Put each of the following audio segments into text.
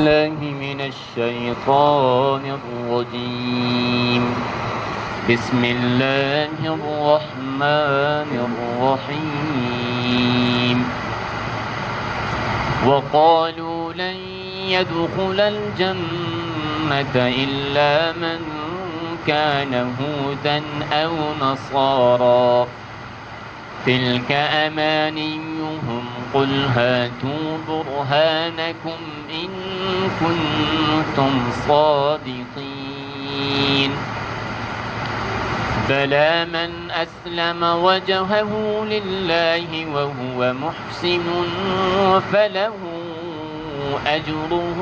بالله من الشيطان الرجيم. بسم الله الرحمن الرحيم. وقالوا لن يدخل الجنة إلا من كان هودا أو نصارى تلك أمانيهم قل هاتوا برهانكم إن كنتم صادقين. بلى من أسلم وجهه لله وهو محسن فله أجره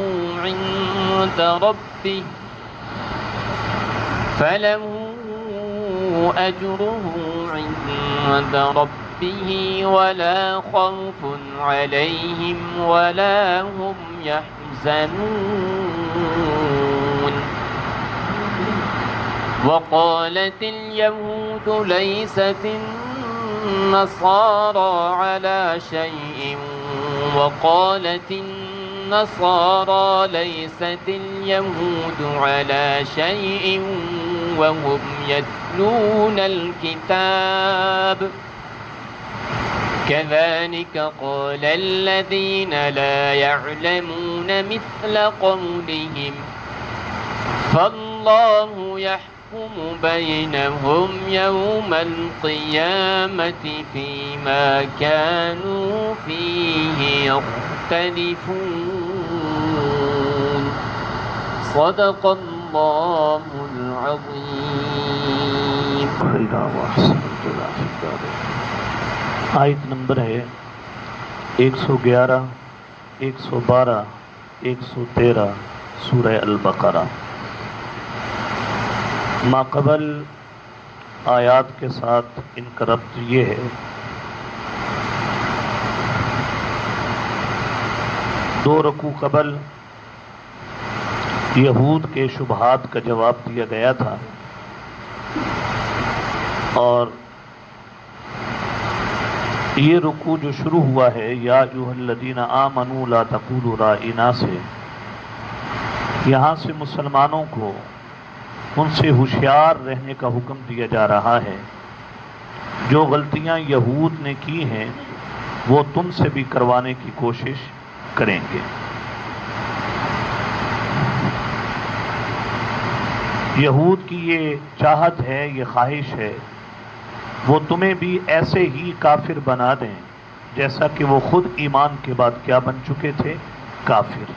عند ربه ولا خوف عليهم ولا هم يحزنون. وقالت اليهود ليست النصارى على شيء وقالت النصارى ليست اليهود على شيء وهم يتلون الكتاب كذلك قال الذين لا يعلمون مثل قولهم فالله يحكم بينهم يوم القيامة فيما كانوا فيه يختلفون. صدق الله العظيم. آیت نمبر ہے 111 112 113 سورہ البقرہ. ماقبل آیات کے ساتھ ان کا ربط یہ ہے، دو رکوع قبل یہود کے شبہات کا جواب دیا گیا تھا، اور یہ رکوع جو شروع ہوا ہے یا ایھا الذین آمنوا لا تقولوا رائنا سے، یہاں سے مسلمانوں کو ان سے ہوشیار رہنے کا حکم دیا جا رہا ہے. جو غلطیاں یہود نے کی ہیں وہ تم سے بھی کروانے کی کوشش کریں گے. یہود کی یہ چاہت ہے، یہ خواہش ہے، وہ تمہیں بھی ایسے ہی کافر بنا دیں جیسا کہ وہ خود ایمان کے بعد کیا بن چکے تھے، کافر.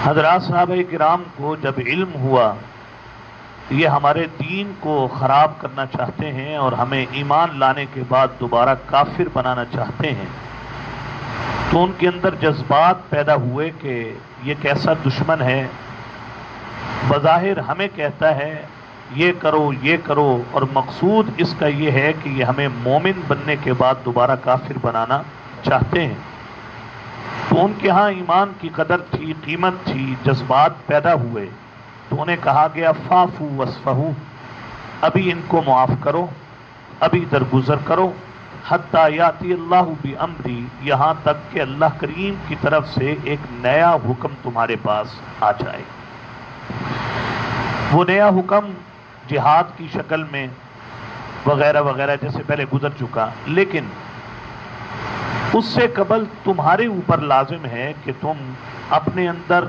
حضرات صحابہ کرام کو جب علم ہوا یہ ہمارے دین کو خراب کرنا چاہتے ہیں اور ہمیں ایمان لانے کے بعد دوبارہ کافر بنانا چاہتے ہیں، تو ان کے اندر جذبات پیدا ہوئے کہ یہ کیسا دشمن ہے، بظاہر ہمیں کہتا ہے یہ کرو اور مقصود اس کا یہ ہے کہ یہ ہمیں مومن بننے کے بعد دوبارہ کافر بنانا چاہتے ہیں. تو ان کے ہاں ایمان کی قدر تھی، قیمت تھی، جذبات پیدا ہوئے، تو انہیں کہا گیا فاعفو واصفحوا، ابھی ان کو معاف کرو، ابھی درگزر کرو، حتی یاتی اللہ بامری، یہاں تک کہ اللہ کریم کی طرف سے ایک نیا حکم تمہارے پاس آ جائے. وہ نیا حکم جہاد کی شکل میں وغیرہ وغیرہ جیسے پہلے گزر چکا، لیکن اس سے قبل تمہارے اوپر لازم ہے کہ تم اپنے اندر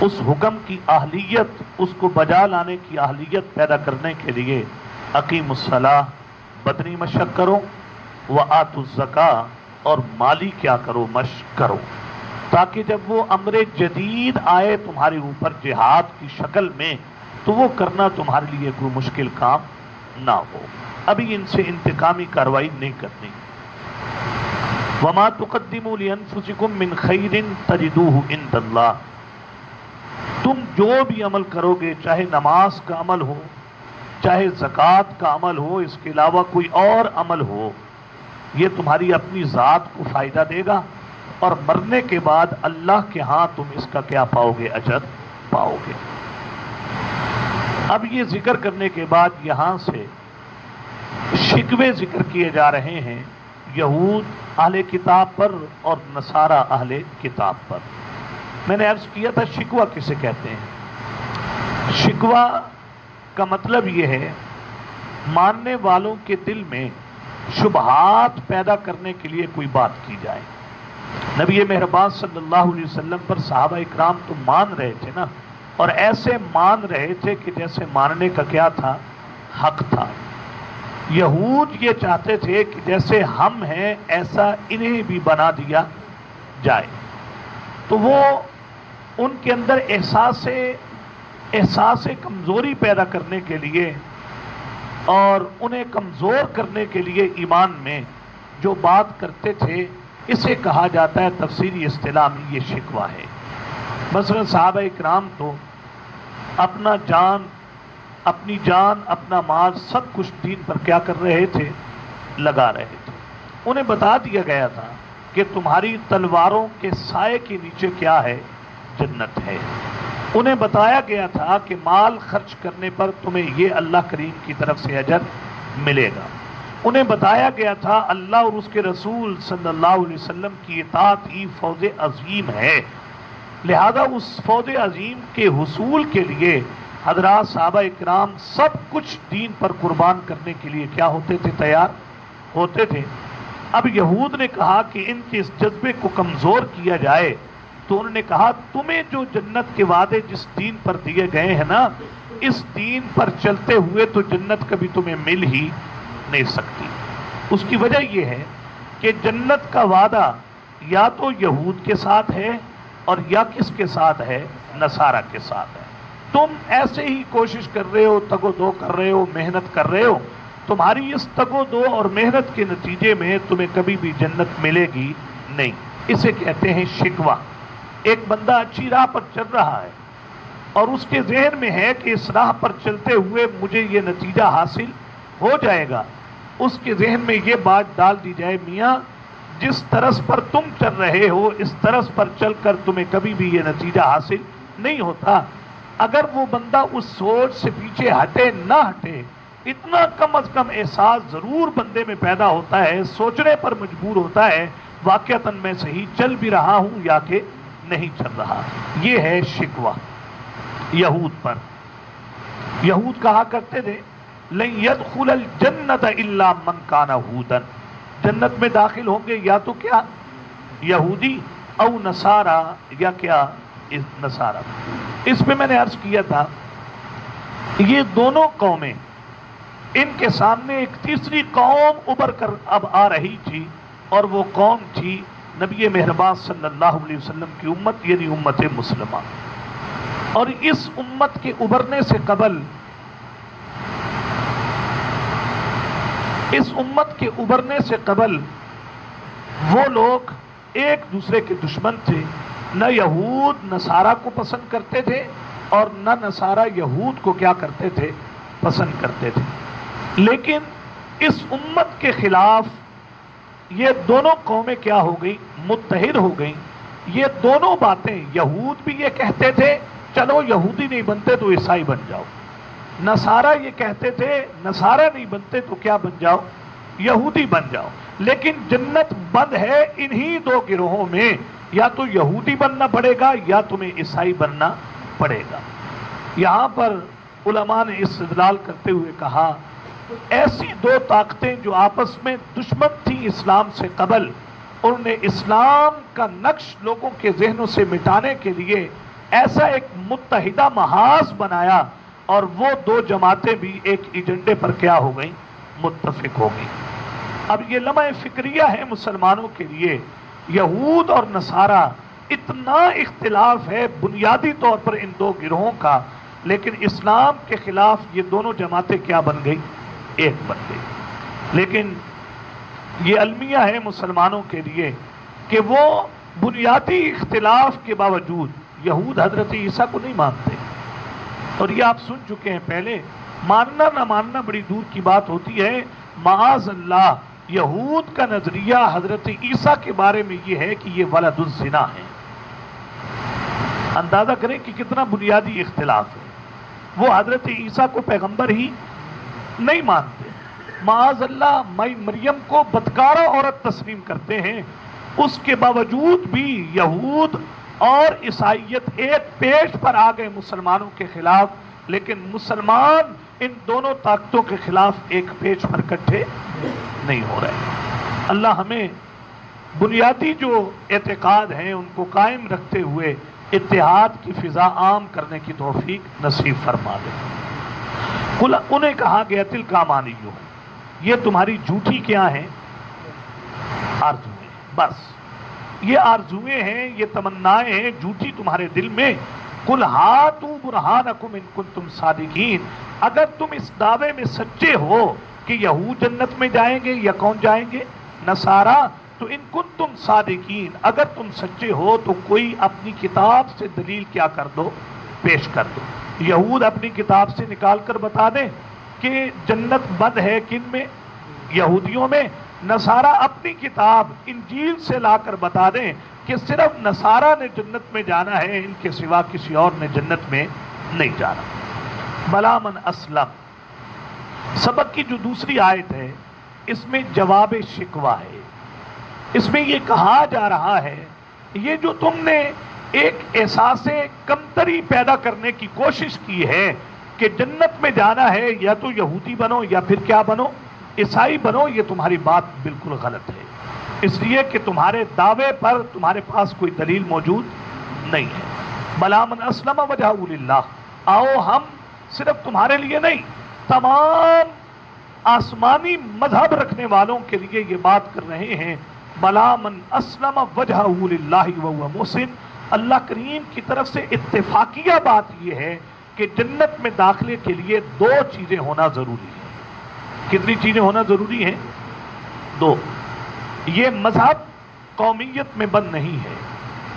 اس حکم کی اہلیت، اس کو بجا لانے کی اہلیت پیدا کرنے کے لیے اقیموا الصلاۃ، بدنی مشق کرو، وآتوا الزکاۃ، اور مالی کیا کرو، مشق کرو، تاکہ جب وہ امر جدید آئے تمہارے اوپر جہاد کی شکل میں تو وہ کرنا تمہارے لیے کوئی مشکل کام نہ ہو. ابھی ان سے انتقامی کارروائی نہیں کرنی. وما تقدموا لانفسکم من خیر تجدوہ عند اللہ، تم جو بھی عمل کرو گے، چاہے نماز کا عمل ہو، چاہے زکوٰۃ کا عمل ہو، اس کے علاوہ کوئی اور عمل ہو، یہ تمہاری اپنی ذات کو فائدہ دے گا، اور مرنے کے بعد اللہ کے ہاں تم اس کا کیا پاؤ گے، اجر پاؤ گے. اب یہ ذکر کرنے کے بعد یہاں سے شکوے ذکر کیے جا رہے ہیں یہود اہل کتاب پر اور نصارہ اہل کتاب پر۔ میں نے عرض کیا تھا شکوہ کسے کہتے ہیں؟ شکوہ کا مطلب یہ ہے ماننے والوں کے دل میں شبہات پیدا کرنے کے لیے کوئی بات کی جائے۔ نبی مہربان صلی اللہ علیہ وسلم پر صحابہ اکرام تو مان رہے تھے نا، اور ایسے مان رہے تھے کہ جیسے ماننے کا کیا تھا؟ حق تھا۔ یہود یہ چاہتے تھے کہ جیسے ہم ہیں ایسا انہیں بھی بنا دیا جائے، تو وہ ان کے اندر احساس کمزوری پیدا کرنے کے لیے اور انہیں کمزور کرنے کے لیے ایمان میں جو بات کرتے تھے، اسے کہا جاتا ہے تفسیری اصطلاح میں یہ شکوہ ہے۔ مثلا صحابہ اکرام تو اپنی جان اپنا مال سب کچھ دین پر کیا کر رہے تھے؟ لگا رہے تھے۔ انہیں بتا دیا گیا تھا کہ تمہاری تلواروں کے سائے کے نیچے کیا ہے؟ جنت ہے۔ انہیں بتایا گیا تھا کہ مال خرچ کرنے پر تمہیں یہ اللہ کریم کی طرف سے اجر ملے گا۔ انہیں بتایا گیا تھا اللہ اور اس کے رسول صلی اللہ علیہ وسلم کی اطاعت ہی فوز عظیم ہے، لہذا اس فوز عظیم کے حصول کے لیے حضرات صحابہ اکرام سب کچھ دین پر قربان کرنے کے لیے کیا ہوتے تھے؟ تیار ہوتے تھے۔ اب یہود نے کہا کہ ان کے اس جذبے کو کمزور کیا جائے، تو انہوں نے کہا تمہیں جو جنت کے وعدے جس دین پر دیے گئے ہیں نا، اس دین پر چلتے ہوئے تو جنت کبھی تمہیں مل ہی نہیں سکتی۔ اس کی وجہ یہ ہے کہ جنت کا وعدہ یا تو یہود کے ساتھ ہے اور یا کس کے ساتھ ہے؟ نصارہ کے ساتھ ہے۔ تم ایسے ہی کوشش کر رہے ہو، تگ و دو کر رہے ہو، محنت کر رہے ہو، تمہاری اس تگ و دو اور محنت کے نتیجے میں تمہیں کبھی بھی جنت ملے گی نہیں۔ اسے کہتے ہیں شکوہ۔ ایک بندہ اچھی راہ پر چل رہا ہے اور اس کے ذہن میں ہے کہ اس راہ پر چلتے ہوئے مجھے یہ نتیجہ حاصل ہو جائے گا، اس کے ذہن میں یہ بات ڈال دی جائے میاں جس طرز پر تم چل رہے ہو اس طرز پر چل کر تمہیں کبھی بھی یہ نتیجہ حاصل نہیں ہوتا، اگر وہ بندہ اس سوچ سے پیچھے ہٹے نہ ہٹے، اتنا کم از کم احساس ضرور بندے میں پیدا ہوتا ہے، سوچنے پر مجبور ہوتا ہے واقعتاً میں صحیح چل بھی رہا ہوں یا کہ نہیں چل رہا۔ یہ ہے شکوہ یہود پر۔ یہود کہا کرتے تھے لن يدخل الجنت الا من کان ہودا، جنت میں داخل ہوں گے یا تو کیا؟ یہودی او نصارہ، یا کیا؟ نصارہ۔ اس پہ میں نے عرض کیا تھا یہ دونوں قومیں، ان کے سامنے ایک تیسری قوم ابھر کر اب آ رہی تھی، اور وہ قوم تھی نبی مہربان صلی اللہ علیہ وسلم کی امت، یعنی امت مسلمہ۔ اور اس امت کے ابھرنے سے قبل، اس امت کے ابھرنے سے قبل وہ لوگ ایک دوسرے کے دشمن تھے، نہ یہود نصارہ کو پسند کرتے تھے اور نہ نصارہ یہود کو کیا کرتے تھے؟ پسند کرتے تھے۔ لیکن اس امت کے خلاف یہ دونوں قومیں کیا ہو گئی؟ متحد ہو گئیں۔ یہ دونوں باتیں، یہود بھی یہ کہتے تھے چلو یہودی نہیں بنتے تو عیسائی بن جاؤ، نصارہ یہ کہتے تھے نصارہ نہیں بنتے تو کیا بن جاؤ؟ یہودی بن جاؤ۔ لیکن جنت بند ہے انہی دو گروہوں میں، یا تو یہودی بننا پڑے گا یا تمہیں عیسائی بننا پڑے گا۔ یہاں پر علماء نے استدلال کرتے ہوئے کہا ایسی دو طاقتیں جو آپس میں دشمن تھیں اسلام سے قبل، انہوں نے اسلام کا نقش لوگوں کے ذہنوں سے مٹانے کے لیے ایسا ایک متحدہ محاذ بنایا، اور وہ دو جماعتیں بھی ایک ایجنڈے پر کیا ہو گئیں؟ متفق ہو گئیں۔ اب یہ لمحہ فکریہ ہے مسلمانوں کے لیے، یہود اور نصارہ اتنا اختلاف ہے بنیادی طور پر ان دو گروہوں کا، لیکن اسلام کے خلاف یہ دونوں جماعتیں کیا بن گئی؟ ایک بن گئی۔ لیکن یہ المیہ ہے مسلمانوں کے لیے کہ وہ بنیادی اختلاف کے باوجود یہود حضرت عیسیٰ کو نہیں مانتے، اور یہ آپ سن چکے ہیں پہلے، ماننا نہ ماننا بڑی دور کی بات ہوتی ہے۔ معاذ اللہ یہود کا نظریہ حضرت عیسیٰ کے بارے میں یہ ہے کہ یہ ولد الزنا ہے۔ اندازہ کریں کہ کتنا بنیادی اختلاف ہے۔ وہ حضرت عیسیٰ کو پیغمبر ہی نہیں مانتے، معاذ اللہ مائی مریم کو بدکارہ عورت تسلیم کرتے ہیں، اس کے باوجود بھی یہود اور عیسائیت ایک پیش پر آ گئے مسلمانوں کے خلاف، لیکن مسلمان ان دونوں طاقتوں کے خلاف ایک پیج پر اکٹھے نہیں ہو رہے۔ اللہ ہمیں بنیادی جو اعتقاد ہیں ان کو قائم رکھتے ہوئے اتحاد کی فضا عام کرنے کی توفیق نصیب فرما دے۔ انہیں کہا گیا تلک امانیہ، یہ تمہاری جھوٹی کیا ہیں؟ آرزویں، بس یہ آرزویں ہیں، یہ تمنائیں ہیں جھوٹی تمہارے دل میں۔ قل ہاتوا برہانکم ان کنتم صادقین، اگر تم اس دعوے میں سچے ہو کہ یہود جنت میں جائیں گے یا کون جائیں گے؟ نصارہ۔ تو ان کنتم صادقین، اگر تم سچے ہو تو کوئی اپنی کتاب سے دلیل کیا کر دو، پیش کر دو۔ یہود اپنی کتاب سے نکال کر بتا دیں کہ جنت بند ہے کن میں؟ یہودیوں میں۔ نصارہ اپنی کتاب انجیل سے لا کر بتا دیں کہ صرف نصارہ نے جنت میں جانا ہے، ان کے سوا کسی اور نے جنت میں نہیں جانا۔ بلا من اسلم، سبق کی جو دوسری آیت ہے اس میں جواب شکوہ ہے۔ اس میں یہ کہا جا رہا ہے یہ جو تم نے ایک احساس کمتری پیدا کرنے کی کوشش کی ہے کہ جنت میں جانا ہے یا تو یہودی بنو یا پھر کیا بنو؟ عیسائی بنو، یہ تمہاری بات بالکل غلط ہے، اس لیے کہ تمہارے دعوے پر تمہارے پاس کوئی دلیل موجود نہیں ہے۔ بلا من اسلم وجہہ للہ، آؤ ہم صرف تمہارے لیے نہیں تمام آسمانی مذہب رکھنے والوں کے لیے یہ بات کر رہے ہیں۔ بلا من اسلم وجہہ للہ وہو محسن، اللہ کریم کی طرف سے اتفاقیہ بات یہ ہے کہ جنت میں داخلے کے لیے دو چیزیں ہونا ضروری ہے۔ کتنی چیزیں ہونا ضروری ہیں؟ دو۔ یہ مذہب قومیت میں بند نہیں ہے۔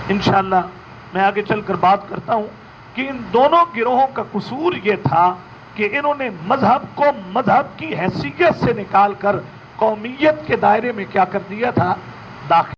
انشاءاللہ میں آگے چل کر بات کرتا ہوں کہ ان دونوں گروہوں کا قصور یہ تھا کہ انہوں نے مذہب کو مذہب کی حیثیت سے نکال کر قومیت کے دائرے میں کیا کر دیا تھا؟ داخل